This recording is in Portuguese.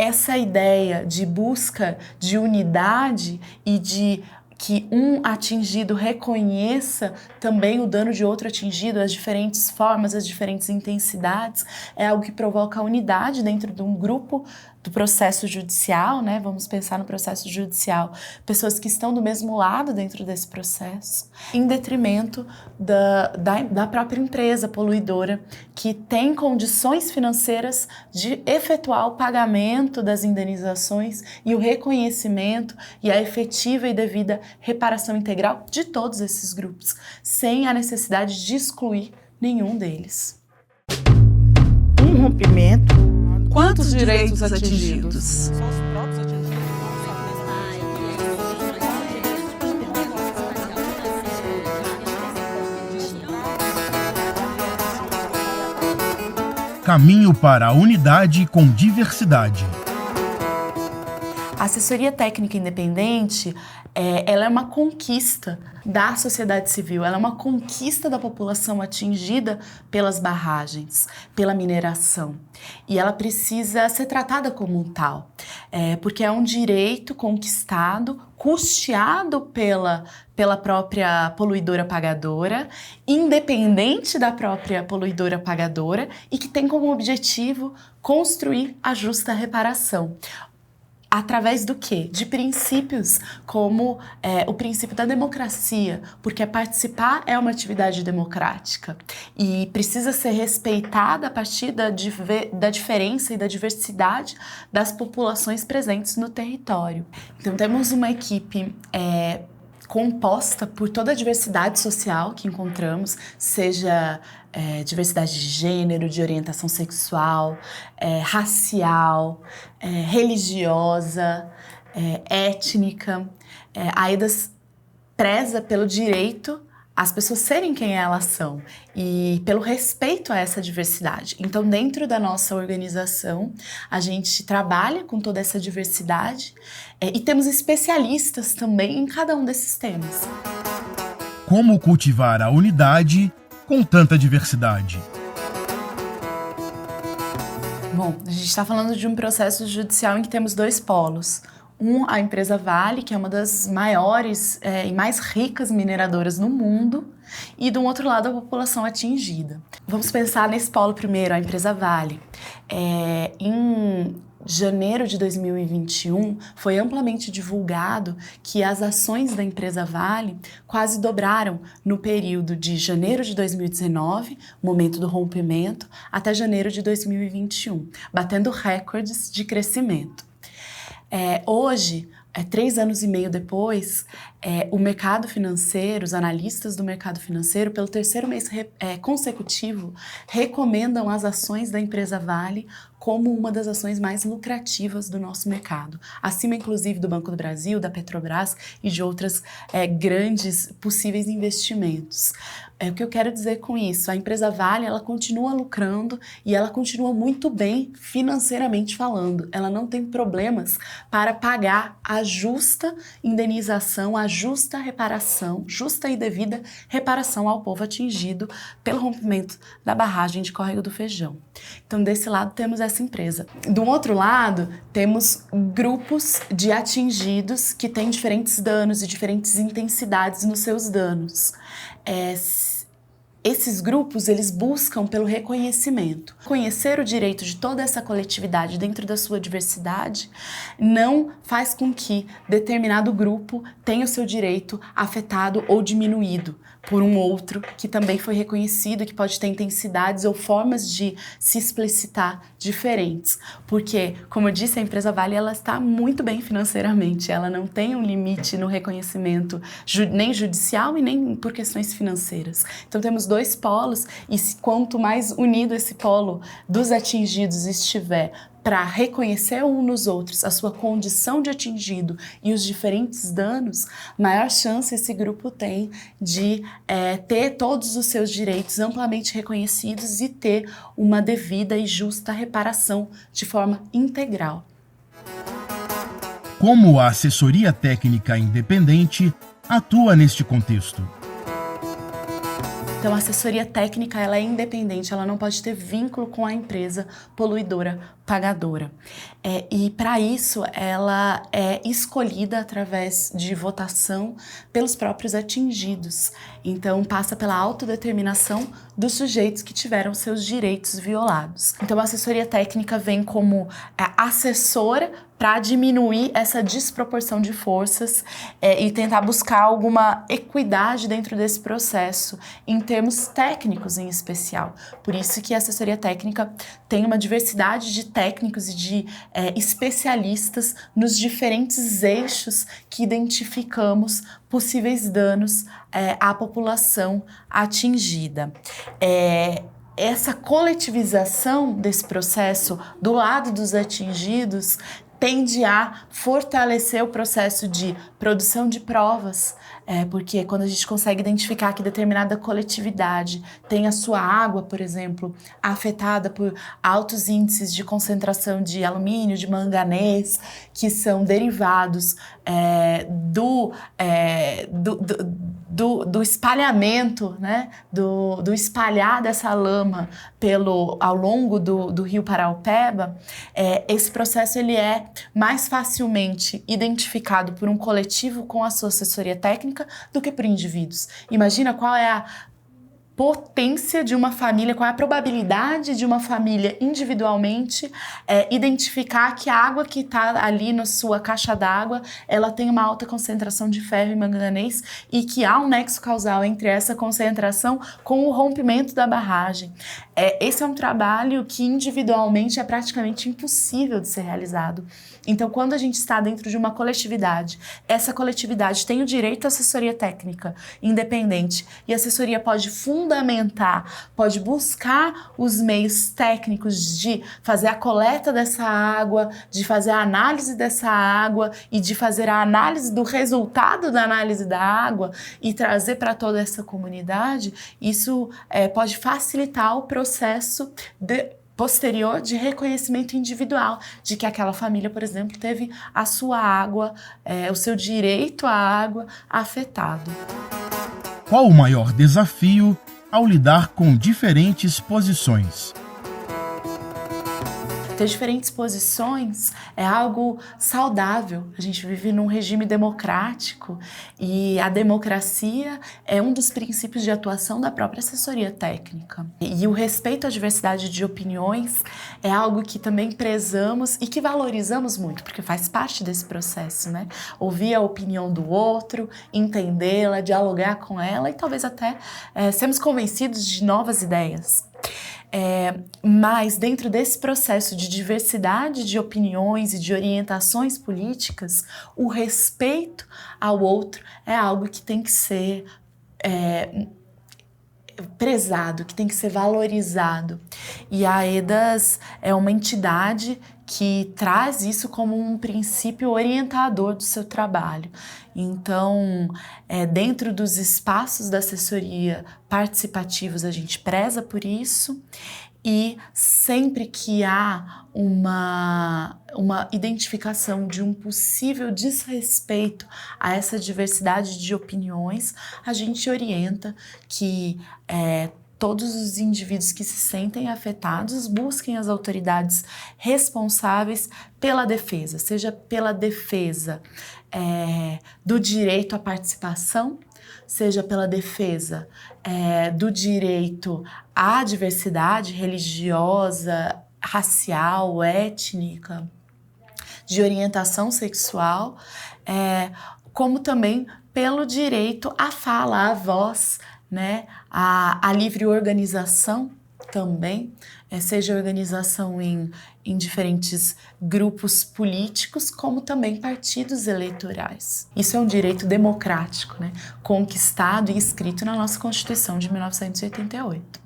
essa ideia de busca de unidade e de que um atingido reconheça também o dano de outro atingido, as diferentes formas, as diferentes intensidades, é algo que provoca a unidade dentro de um grupo do processo judicial, né? Vamos pensar no processo judicial, pessoas que estão do mesmo lado dentro desse processo, em detrimento da própria empresa poluidora, que tem condições financeiras de efetuar o pagamento das indenizações e o reconhecimento e a efetiva e devida reparação integral de todos esses grupos, sem a necessidade de excluir nenhum deles. Um rompimento. Quantos direitos atingidos? Caminho para a unidade com diversidade. A assessoria técnica independente, ela é uma conquista da sociedade civil, ela é uma conquista da população atingida pelas barragens, pela mineração. E ela precisa ser tratada como tal, porque é um direito conquistado, custeado pela própria poluidora pagadora, independente da própria poluidora pagadora e que tem como objetivo construir a justa reparação. Através do quê? De princípios como o princípio da democracia, porque participar é uma atividade democrática e precisa ser respeitada a partir da diferença e da diversidade das populações presentes no território. Então temos uma equipe composta por toda a diversidade social que encontramos, seja diversidade de gênero, de orientação sexual, racial, religiosa, étnica. A AIDAS preza pelo direito às pessoas serem quem elas são e pelo respeito a essa diversidade. Então, dentro da nossa organização, a gente trabalha com toda essa diversidade e temos especialistas também em cada um desses temas. Como cultivar a unidade com tanta diversidade? Bom, a gente está falando de um processo judicial em que temos dois polos. A empresa Vale, que é uma das maiores e mais ricas mineradoras no mundo, e do outro lado a população atingida. Vamos pensar nesse polo primeiro, a empresa Vale. Em janeiro de 2021, foi amplamente divulgado que as ações da empresa Vale quase dobraram no período de janeiro de 2019, momento do rompimento, até janeiro de 2021, batendo recordes de crescimento. Hoje, 3 anos e meio depois, o mercado financeiro, os analistas do mercado financeiro, pelo terceiro mês consecutivo, recomendam as ações da empresa Vale como uma das ações mais lucrativas do nosso mercado, acima inclusive do Banco do Brasil, da Petrobras e de outras grandes possíveis investimentos. O que eu quero dizer com isso? A empresa Vale, ela continua lucrando e ela continua muito bem financeiramente falando. Ela não tem problemas para pagar a justa indenização, a justa reparação, justa e devida reparação ao povo atingido pelo rompimento da barragem de Córrego do Feijão. Então, desse lado, temos essa empresa. Do outro lado, temos grupos de atingidos que têm diferentes danos e diferentes intensidades nos seus danos. Esses grupos, eles buscam pelo reconhecimento. Conhecer o direito de toda essa coletividade dentro da sua diversidade não faz com que determinado grupo tenha o seu direito afetado ou diminuído por um outro que também foi reconhecido, que pode ter intensidades ou formas de se explicitar diferentes. Porque, como eu disse, a empresa Vale, ela está muito bem financeiramente, ela não tem um limite no reconhecimento nem judicial e nem por questões financeiras. Então temos dois polos e quanto mais unido esse polo dos atingidos estiver para reconhecer um nos outros a sua condição de atingido e os diferentes danos, maior chance esse grupo tem de ter todos os seus direitos amplamente reconhecidos e ter uma devida e justa reparação de forma integral. Como a assessoria técnica independente atua neste contexto? Então, a assessoria técnica, ela é independente, ela não pode ter vínculo com a empresa poluidora pagadora. E para isso ela é escolhida através de votação pelos próprios atingidos. Então passa pela autodeterminação dos sujeitos que tiveram seus direitos violados. Então a assessoria técnica vem como assessora para diminuir essa desproporção de forças e tentar buscar alguma equidade dentro desse processo, em termos técnicos em especial. Por isso que a assessoria técnica tem uma diversidade de técnicos e de especialistas nos diferentes eixos que identificamos possíveis danos à população atingida. Essa coletivização desse processo do lado dos atingidos tende a fortalecer o processo de produção de provas, porque quando a gente consegue identificar que determinada coletividade tem a sua água, por exemplo, afetada por altos índices de concentração de alumínio, de manganês, que são derivados do espalhamento, né? do espalhar dessa lama ao longo do rio Paraopeba, esse processo ele é mais facilmente identificado por um coletivo com a sua assessoria técnica do que por indivíduos. Imagina qual é a potência de uma família, qual é a probabilidade de uma família individualmente identificar que a água que está ali na sua caixa d'água, ela tem uma alta concentração de ferro e manganês e que há um nexo causal entre essa concentração com o rompimento da barragem. Esse é um trabalho que individualmente é praticamente impossível de ser realizado. Então, quando a gente está dentro de uma coletividade, essa coletividade tem o direito à assessoria técnica independente e a assessoria pode fundamentar, pode buscar os meios técnicos de fazer a coleta dessa água, de fazer a análise dessa água e de fazer a análise do resultado da análise da água e trazer para toda essa comunidade. Isso pode facilitar o processo posterior de reconhecimento individual, de que aquela família, por exemplo, teve a sua água, o seu direito à água afetado. Qual o maior desafio ao lidar com diferentes posições? Ter diferentes posições é algo saudável. A gente vive num regime democrático e a democracia é um dos princípios de atuação da própria assessoria técnica. E o respeito à diversidade de opiniões é algo que também prezamos e que valorizamos muito, porque faz parte desse processo, né? Ouvir a opinião do outro, entendê-la, dialogar com ela e talvez até sermos convencidos de novas ideias. Mas dentro desse processo de diversidade de opiniões e de orientações políticas, o respeito ao outro é algo que tem que ser prezado, que tem que ser valorizado. E a EDAS é uma entidade que traz isso como um princípio orientador do seu trabalho. Então, dentro dos espaços da assessoria participativos, a gente preza por isso e sempre que há uma identificação de um possível desrespeito a essa diversidade de opiniões, a gente orienta que todos os indivíduos que se sentem afetados busquem as autoridades responsáveis pela defesa, seja pela defesa do direito à participação, seja pela defesa do direito à diversidade religiosa, racial, étnica, de orientação sexual, como também pelo direito à fala, à voz, né, a livre organização também, seja organização em diferentes grupos políticos, como também partidos eleitorais. Isso é um direito democrático, né, conquistado e escrito na nossa Constituição de 1988.